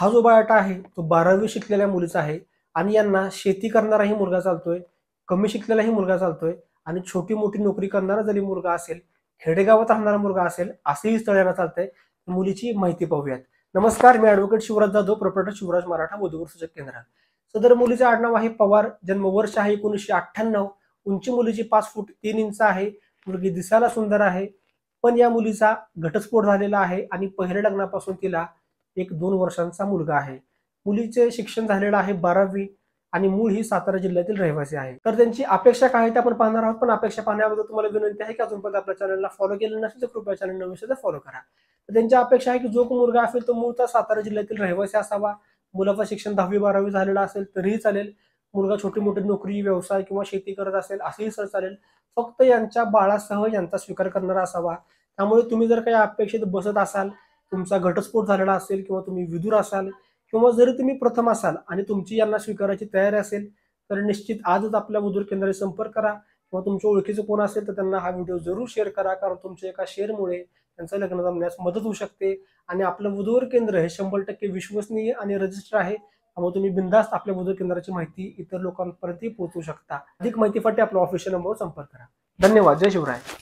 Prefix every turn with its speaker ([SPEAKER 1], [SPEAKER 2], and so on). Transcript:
[SPEAKER 1] हा जो बायोडाटा आहे तो 12वी शिकलेल्या मुलीचा आहे आणि यांना शेती करणाराही मुलगा चालतोय, कमी शिकलेलाही मुलगा चालतोय आणि छोटी मोठी नोकरी करणारा जरी मुलगा असेल, खेडेगावात राहणारा मुलगा असेल, असेही स्थळ यांना चालतंय. मुलीची माहिती पाहूयात. नमस्कार, मी ॲडव्होकेट शिवराज जाधव, प्रोप्रायटर शिवराज मराठा वधूवर सूचक केंद्र. सदर मुलीचे आडनाव आहे पवार, जन्मवर्ष आहे 1998, उंची मुलीची 5 फूट 3 इंच आहे, मुलगी दिसायला सुंदर आहे. पण या मुलीचा घटस्फोट झालेला आहे आणि पहिल्या लग्नापासून तिला एक 2 वर्षांचा मुलगा आहे. मुलीचे शिक्षण झालेलं आहे 12वी आणि मूळ ही सातारा जिल्ह्यातील रहिवासी आहे. तर त्यांची अपेक्षा काय आहे ते आपण पाहणार आहोत. पण अपेक्षा पाहण्याअगोदर तुम्हाला विनंती आहे की अजूनपर्यंत आपल्या चॅनलला फॉलो केलं नसेल तर कृपया चॅनल नवीन असेल तर फॉलो करा. तर त्यांची अपेक्षा आहे की जो मुलगा असेल तो मूळचा सातारा जिल्ह्यातील रहिवासी असावा. मुलाचं शिक्षण 10वी-12वी झालेलं असेल तरीही चालेल. मुलगा छोटी मोठी नोकरी, व्यवसाय किंवा शेती करत असेल असंही सर चालेल. फक्त यांच्या बाळासह यांचा स्वीकार करणारा असावा. त्यामुळे तुम्ही जर काही अपेक्षित बसत असाल, तुमचा घटस्फोट झालेला असेल किंवा तुम्ही विदूर असाल किंवा जरी तुम्ही प्रथम असाल आणि तुमची यांना स्वीकारायची तयारी असेल तर निश्चित आजच आपल्या वधूवर केंद्राशी संपर्क करा किंवा तुमच्या ओळखीचं कोण असेल तर त्यांना हा व्हिडिओ जरूर शेअर करा, कारण तुमच्या एका शेअरमुळे त्यांचं लग्न जमण्यास मदत होऊ शकते. आणि आपलं वधूवर केंद्र हे 100% विश्वसनीय आणि रजिस्टर आहे. त्यामुळे तुम्ही बिनधास्त आपल्या वधूवर केंद्राची माहिती इतर लोकांपर्यंत पोहोचवू शकता. अधिक माहितीसाठी आपल्या ऑफिशियल नंबरवर संपर्क करा. धन्यवाद. जय शिवराय.